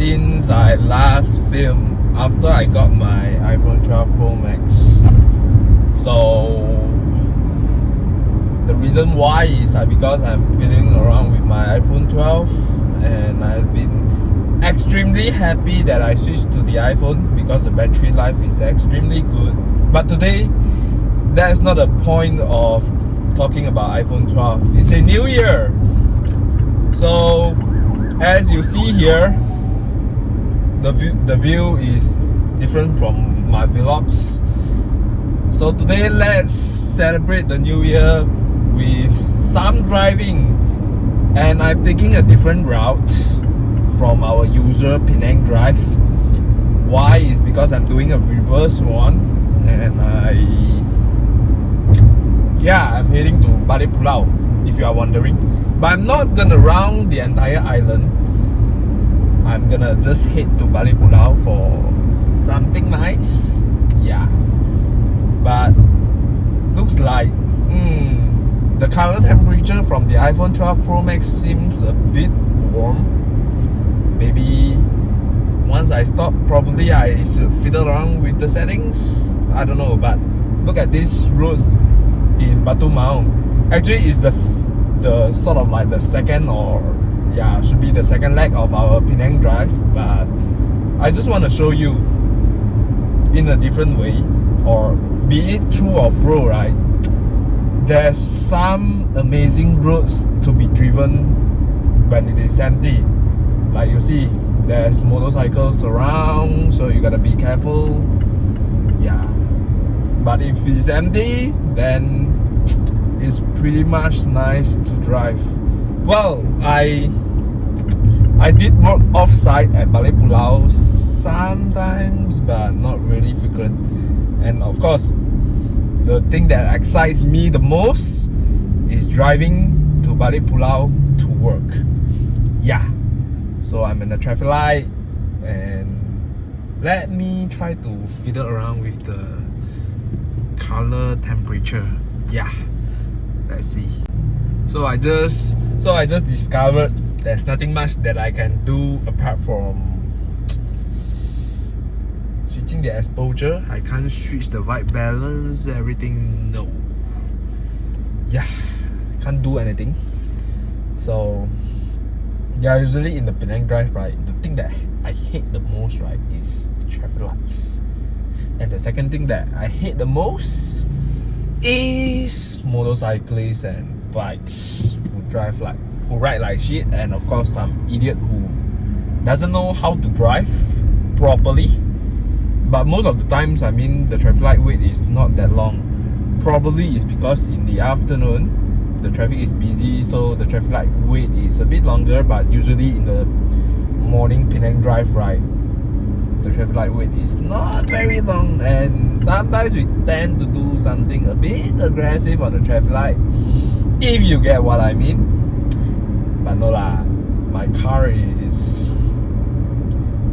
since I last filmed after I got my iPhone 12 Pro Max. So the reason why is because I'm fiddling around with my iPhone 12 and I've been extremely happy that I switched to the iPhone because the battery life is extremely good. But today, that's not the point of talking about iPhone 12. It's a new year. So as you see here, the view is different from my vlogs. So today let's celebrate the new year with some driving, and I'm taking a different route from our usual Penang drive. Why is because I'm doing a reverse one, and I'm heading to Balik Pulau, if you are wondering. But I'm not gonna round the entire island. I'm gonna just head to Balik Pulau for something nice. Yeah. But looks like the color temperature from the iPhone 12 Pro Max seems a bit warm. Maybe once I stop, probably I should fiddle around with the settings. I don't know, but look at these roads in Batu Maung. Actually, it's the sort of like the second, or should be the second leg of our Penang drive. But I just want to show you in a different way, or be it through or through, right? There's some amazing roads to be driven when it is empty. Like you see, there's motorcycles around, so you gotta be careful. Yeah. But if it's empty, then it's pretty much nice to drive. Well, I did work off-site at Balik Pulau sometimes, but not really frequent. And of course, the thing that excites me the most is driving to Balik Pulau to work. Yeah. So I'm in the traffic light, and let me try to fiddle around with the color temperature. Yeah. Let's see. So I just discovered there's nothing much that I can do apart from switching the exposure. I can't switch the white balance, everything, no. Yeah, can't do anything. So usually in the Penang drive, right, the thing that I hate the most, right, is traffic lights. And the second thing that I hate the most is motorcyclists and bikes who ride like shit, and of course some idiot who doesn't know how to drive properly. But most of the times, I mean, the traffic light wait is not that long. Probably is because in the afternoon the traffic is busy, so the traffic light wait is a bit longer. But usually in the morning Penang drive, right, the traffic light wait is not very long, and sometimes we tend to do something a bit aggressive on the traffic light, if you get what I mean. But no lah, my car is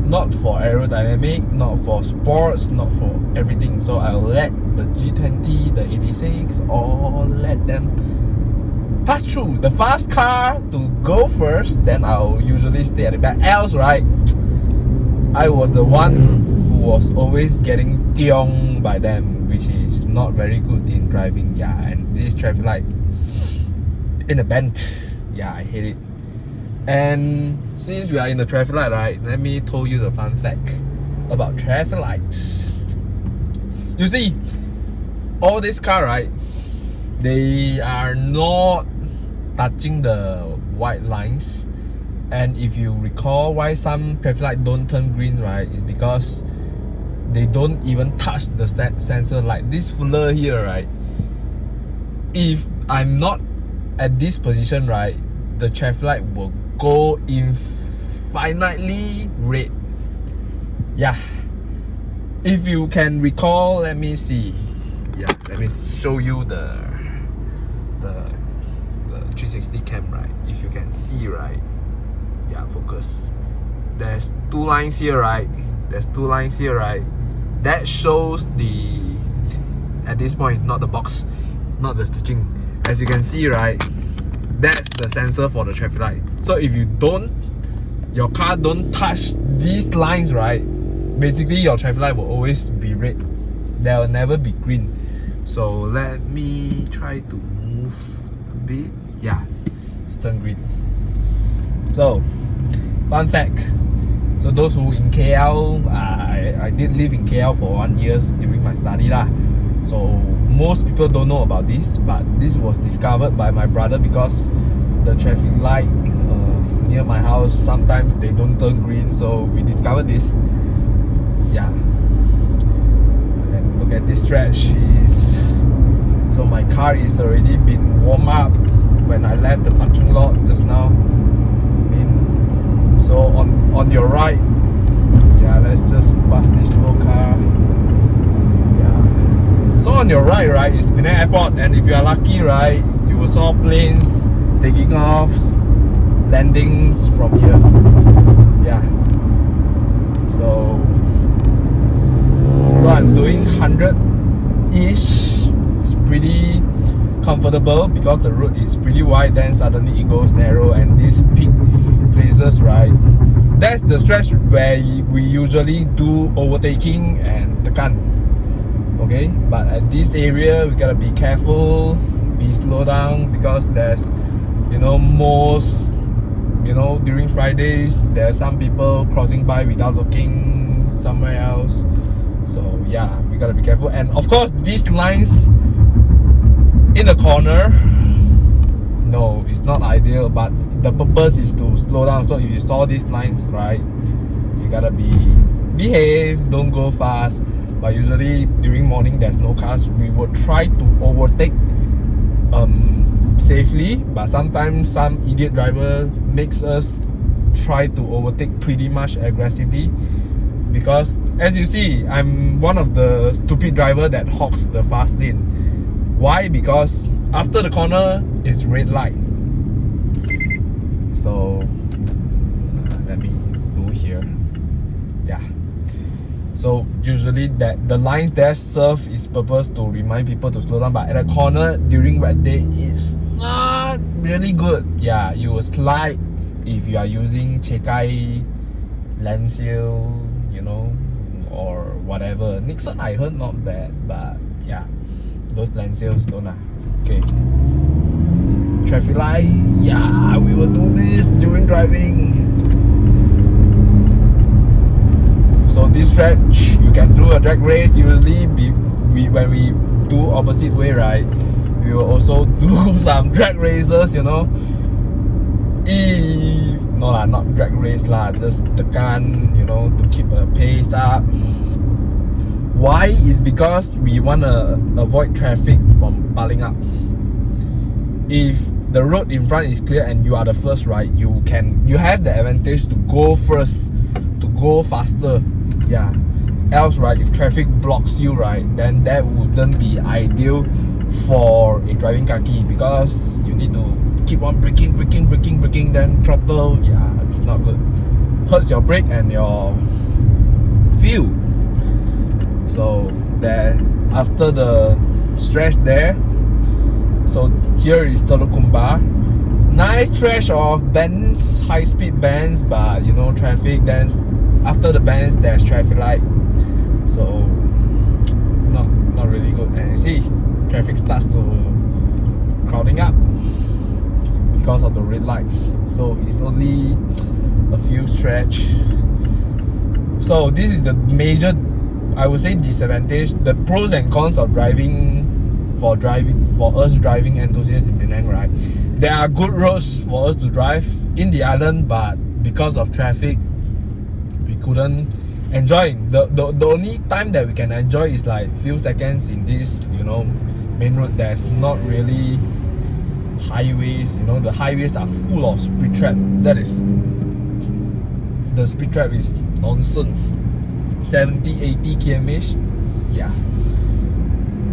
not for aerodynamic, not for sports, not for everything. So I'll let the G20, the 86, all let them pass through. The fast car to go first, then I'll usually stay at the back. Else, right, I was the one who was always getting tiong by them, which is not very good in driving. Yeah, and this traffic light in a bend, yeah, I hate it. And since we are in the traffic light, right, let me tell you the fun fact about traffic lights. You see, all this car, right, they are not touching the white lines. And if you recall why some traffic light don't turn green, right, is because they don't even touch the sensor. Like this filler here, right, if I'm not at this position, right, the traffic light will go infinitely red. Yeah, if you can recall, let me see. Yeah, let me show you the 360 cam, right? If you can see, right, yeah, focus, there's two lines here, right? That shows the, at this point, not the box, not the stitching. As you can see, right, that's the sensor for the traffic light. So if you don't your car don't touch these lines, right, basically your traffic light will always be red. There will never be green. So let me try to move a bit. Yeah, it's turned green. So, fun fact. So those who in KL, I did live in KL for 1 year during my study lah. So most people don't know about this, but this was discovered by my brother because the traffic light near my house sometimes they don't turn green. So we discovered this. Yeah. And look at this stretch. So my car is already been warmed up when I left the parking lot just now. So on your right, yeah, let's just pass this slow car. Yeah. So on your right is Penang Airport, and if you are lucky, right, you will saw planes taking off, landings from here. Yeah. So I'm doing 100-ish. It's pretty comfortable because the road is pretty wide, then suddenly it goes narrow, and these peak places, right, that's the stretch where we usually do overtaking and tekan. Okay, but at this area we gotta be careful, be slow down, because there's, most, during Fridays there are some people crossing by without looking somewhere else. So yeah, we gotta be careful. And of course these lines in the corner, no, it's not ideal, but the purpose is to slow down. So if you saw these lines, right, you gotta behave, don't go fast. But usually during morning there's no cars, we will try to overtake safely, but sometimes some idiot driver makes us try to overtake pretty much aggressively, because as you see, I'm one of the stupid driver that hogs the fast lane. Why? Because after the corner is red light. So let me do here. Yeah. So usually that the lines there serve its purpose to remind people to slow down, but at a corner during red day it's not really good. Yeah, you will slide if you are using Chekai lens seal, or whatever. Nixon I heard not bad, but yeah, those lens seals don't lah. Okay. Traffic light, yeah, we will do this during driving. So this stretch, you can do a drag race. Usually, when we do opposite way, right, we will also do some drag races, No lah, not drag race lah, just tekan, to keep a pace up. Why? Is because we want to avoid traffic from piling up. If the road in front is clear and you are the first, right, you have the advantage to go first, to go faster. Yeah. Else, right, if traffic blocks you, right, then that wouldn't be ideal for a driving kaki, because you need to keep on braking, then throttle. Yeah, it's not good. Hurts your brake and your fuel. So there, after the stretch there, so here is Teluk Kumbar. Nice stretch of bends, high speed bends, but traffic. Then after the bends there's traffic light, so not really good. And you see, traffic starts to crowding up because of the red lights. So it's only a few stretch. So this is the major, I would say, disadvantage. The pros and cons of driving for us driving enthusiasts in Penang, right? There are good roads for us to drive in the island, but because of traffic, we couldn't enjoy. The only time that we can enjoy is like few seconds in this, main road. There's not really highways. The highways are full of speed trap. That is, the speed trap is nonsense. 70-80 km/h. Yeah.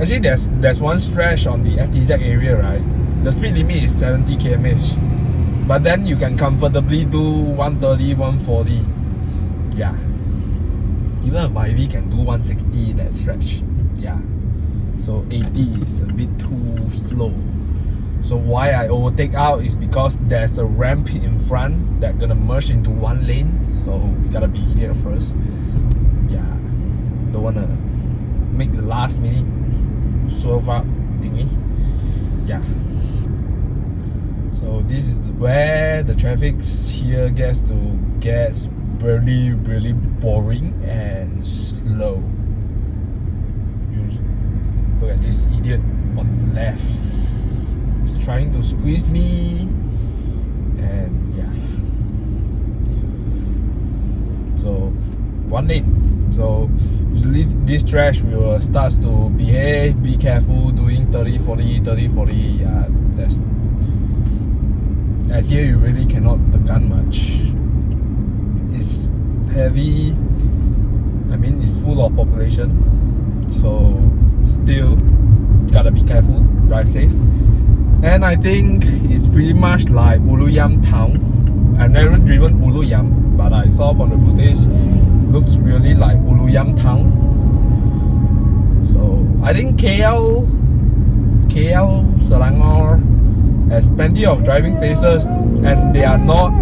Actually, there's one stretch on the FTZ area, right? The speed limit is 70 km/h, but then you can comfortably do 130, 140. Yeah. Even a Myvi can do 160 that stretch. Yeah. So 80 is a bit too slow. So why I overtake out is because there's a ramp in front that gonna merge into one lane. So we gotta be here first. Yeah, don't wanna make the last minute swerve out thingy. Yeah. So this is where the traffic here gets really boring and slow. Look at this idiot on the left. He's trying to squeeze me, and yeah. So one lane. So usually this stretch we will start to behave, be careful, doing 30, 40, 30, 40. Yeah, that's. And here you really cannot tekan much. It's heavy. I mean, it's full of population. So still gotta be careful, drive safe. And I think it's pretty much like Ulu Yam town. I've never driven Ulu Yam, but I saw from the footage, looks really like Ulu Yam town. So I think KL, Selangor has plenty of driving places, and they are not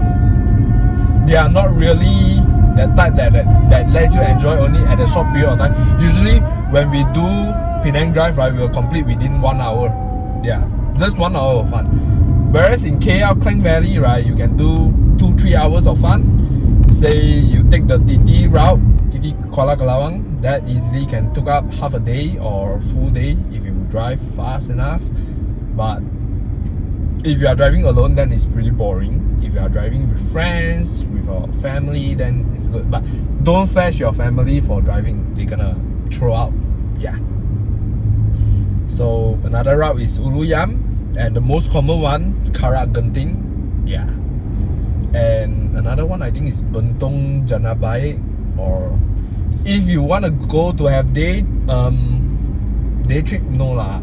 really that type that lets you enjoy only at a short period of time. Usually when we do Penang Drive, right, we'll complete within 1 hour. Yeah, just 1 hour of fun. Whereas in KL Klang Valley, right, you can do 2-3 hours of fun. Say you take the TT route, TT Kuala Kelawang, that easily can take up half a day or full day if you drive fast enough. But if you are driving alone, then it's pretty boring. If you are driving with friends, with your family, then it's good. But don't fetch your family for driving. They're gonna throw out. Yeah. So another route is Ulu Yam, and the most common one, Karak Genting. Yeah. And another one I think is Bentong Jana Baik. Or if you wanna go to have day trip, no lah.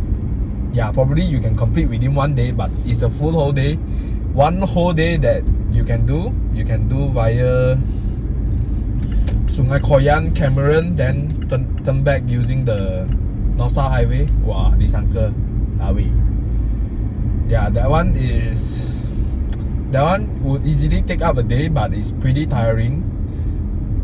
Yeah, probably you can complete within 1 day, but it's a full whole day. One whole day that you can do via Sungai Koyan, Cameron, then turn back using the North South Highway. Wow, this uncle, Nawi. Yeah, that one would easily take up a day, but it's pretty tiring.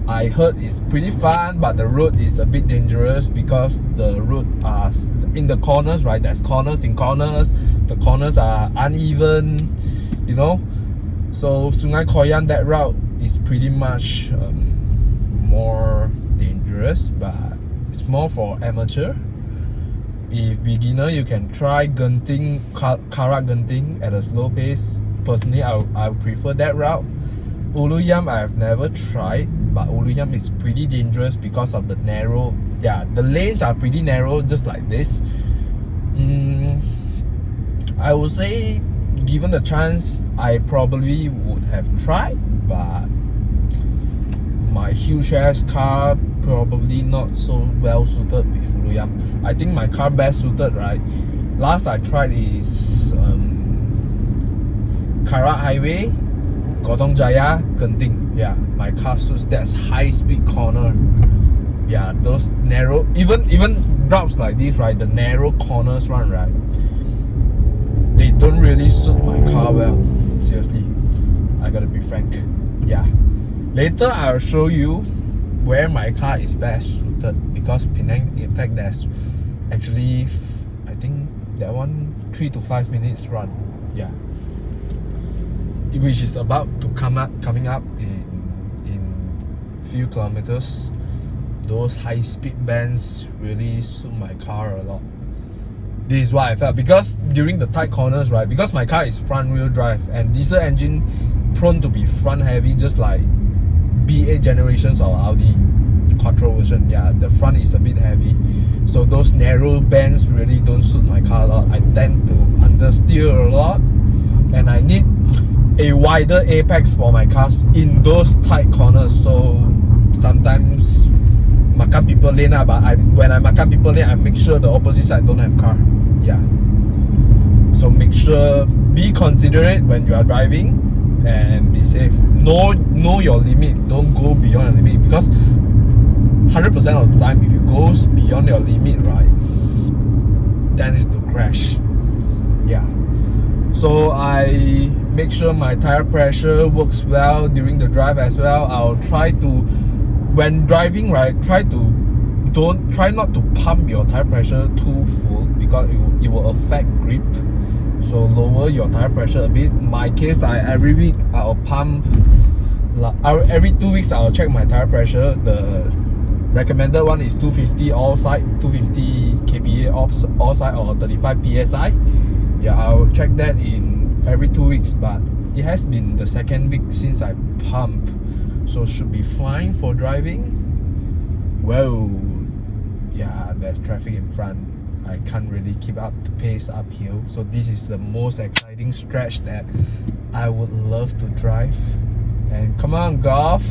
I heard it's pretty fun, but the road is a bit dangerous because the road are in the corners, right? There's corners in corners. The corners are uneven, you know. So Sungai Koyan, that route is pretty much more dangerous, but it's more for amateur. If beginner, you can try Genting, Karak Genting at a slow pace. Personally, I prefer that route. Ulu Yam I have never tried, but Ulu Yam is pretty dangerous because of the narrow. Yeah, the lanes are pretty narrow, just like this. I would say, given the chance, I probably would have tried, but my huge ass car probably not so well suited with Ulu Yam. I think my car best suited, right? Last I tried is Karak Highway, Gotong Jaya, Genting. Yeah, my car suits that high speed corner. Yeah, those narrow, even routes like this, right? The narrow corners one, right? They don't really suit my car well. Seriously, I gotta be frank. Yeah, later I'll show you where my car is best suited, because Penang, in fact, there's actually I think that one 3 to 5 minutes run. Yeah, which is about to coming up in few kilometers. Those high speed bands really suit my car a lot. This is what I felt, because during the tight corners, right, because my car is front wheel drive and diesel engine, prone to be front heavy, just like B8 generations or Audi Quattro version. Yeah, the front is a bit heavy, so those narrow bands really don't suit my car a lot. I tend to understeer a lot, and I need a wider apex for my cars in those tight corners. So sometimes makan people lane, but when I makan people lane, I make sure the opposite side don't have car. Yeah, so make sure, be considerate when you are driving and be safe. Know your limit. Don't go beyond your limit, because 100% of the time, if you go beyond your limit, right, then it's to crash. Yeah. So I make sure my tire pressure works well during the drive as well. I'll try to, when driving, right, try not to pump your tire pressure too full because it will affect grip. So lower your tire pressure a bit. My case, every week I'll pump. Every 2 weeks I'll check my tire pressure. The recommended one is 250 all side, 250 kPa all side, or 35 psi. Yeah, I'll check that in every 2 weeks, but it has been the second week since I pump, so should be fine for driving. Whoa, yeah, there's traffic in front. I can't really keep up the pace uphill, so this is the most exciting stretch that I would love to drive. And come on, Golf,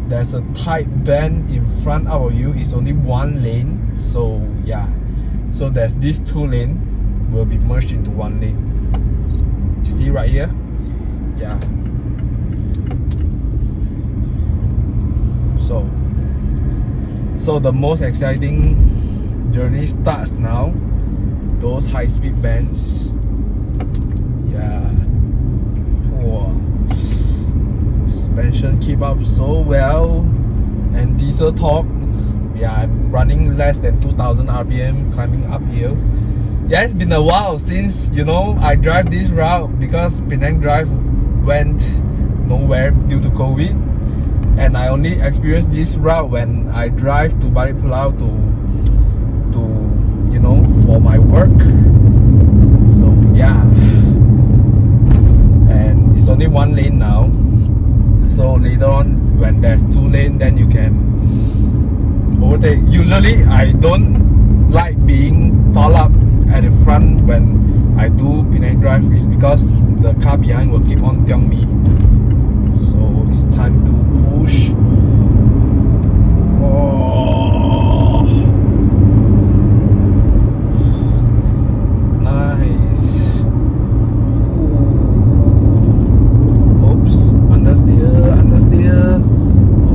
there's a tight bend in front of you. It's only one lane, so yeah, so there's these 2 lanes will be merged into 1 lane. You see right here? Yeah. So the most exciting journey starts now. Those high-speed bends. Yeah. Wow. Suspension keep up so well, and diesel torque. Yeah, I'm running less than 2000 RPM climbing uphill. Yeah, it's been a while since, I drive this route because Penang Drive went nowhere due to COVID, and I only experienced this route when I drive to Balik Pulau to for my work. So yeah, and it's only 1 lane now. So later on, when there's 2 lanes, then you can overtake. Usually, I don't like being tall up at the front when I do Penang Drive, is because the car behind will keep on tiong me. So it's time to push. Oh, nice. Oops, understeer.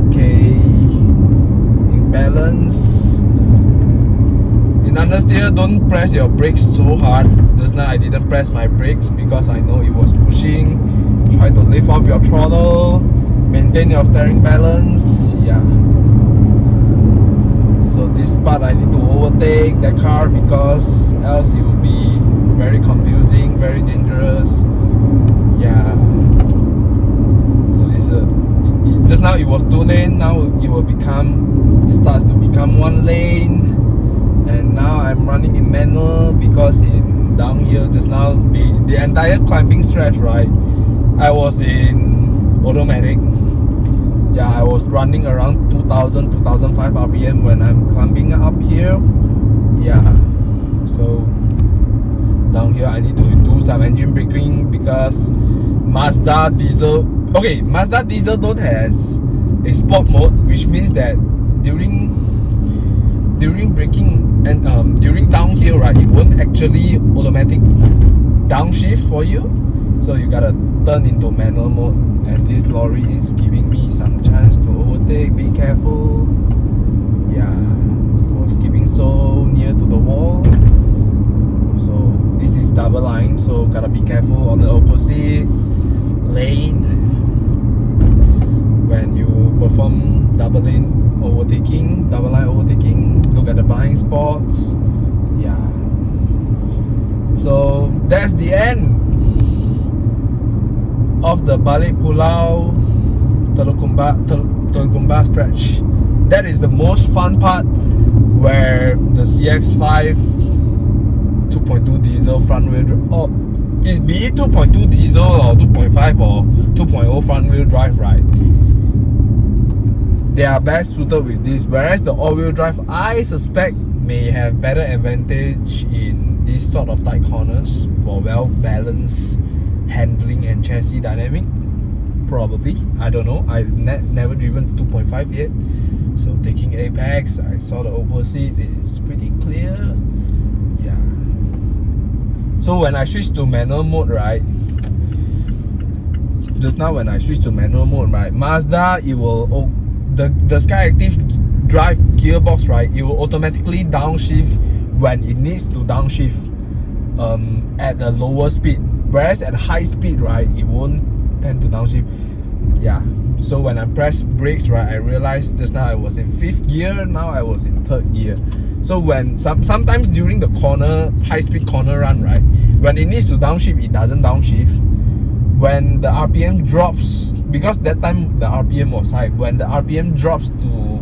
Okay, in balance. In understeer, don't press your brakes so hard. Just now I didn't press my brakes because I know it was pushing. Try to lift off your throttle, maintain your steering balance. Yeah. So this part I need to overtake that car because else it will be very confusing, very dangerous. Yeah. So just now it was 2 lane, now it will starts to become 1 lane. And now I'm running in manual because in down here just now the entire climbing stretch, right, I was in automatic. Yeah, I was running around 2005 RPM when I'm climbing up here. Yeah, so down here I need to do some engine braking because Mazda diesel don't has a sport mode, which means that during braking and during downhill, right, it won't actually automatic downshift for you, so you gotta turn into manual mode. And this lorry is giving me some chance to overtake. Be careful. Yeah, it was keeping so near to the wall, so this is double line, so gotta be careful on the opposite lane when you perform double line overtaking. Look at the blind spots. Yeah, so that's the end of the Balik Pulau Teluk stretch. That is the most fun part, where the CX-5 2.2 diesel front wheel drive, or it be it 2.2 diesel or 2.5 or 2.0 front wheel drive, right, they are best suited with this, whereas the all-wheel drive, I suspect, may have better advantage in these sort of tight corners for well-balanced handling and chassis dynamic. Probably, I don't know, I've never driven 2.5 yet, so taking apex, I saw the opposite. It's pretty clear. Yeah, so when I switch to manual mode, right, just now when I switch to manual mode, right, Mazda, it will the Skyactiv drive gearbox, right, it will automatically downshift when it needs to downshift at a lower speed. Whereas at high speed, right, it won't tend to downshift. Yeah. So when I press brakes, right, I realized just now I was in 5th gear, now I was in 3rd gear. So when sometimes during the corner, high speed corner run, right, when it needs to downshift, it doesn't downshift. When the RPM drops, because that time the RPM was high, when the RPM drops to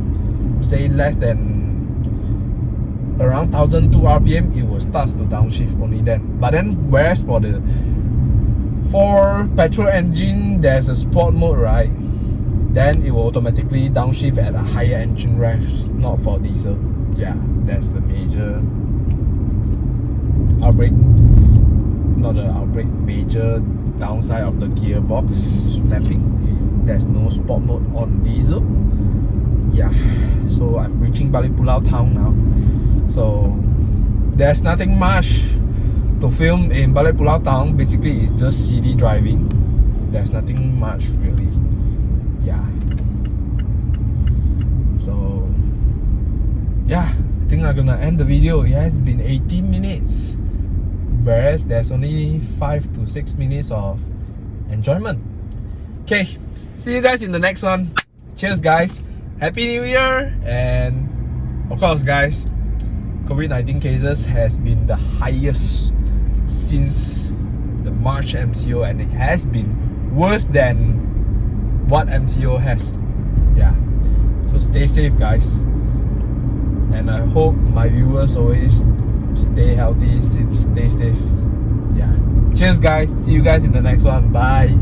say less than around 1002 RPM, it will start to downshift only then. But then whereas for petrol engine, there's a sport mode, right? Then it will automatically downshift at a higher engine revs, not for diesel. Yeah, that's the major major downside of the gearbox mapping. There's no sport mode on diesel. Yeah, so I'm reaching Balik Pulau town now. So there's nothing much to film in Balik Pulau town. Basically, it's just city driving. There's nothing much really. Yeah. So yeah, I think I'm gonna end the video. It has been 18 minutes, whereas there's only 5 to 6 minutes of enjoyment. Okay, see you guys in the next one. Cheers, guys. Happy New Year. And of course, guys, COVID-19 cases has been the highest since the March MCO, and it has been worse than what MCO has. Yeah, so stay safe, guys, and I hope my viewers always stay healthy, stay safe. Yeah, cheers, guys. See you guys in the next one. Bye.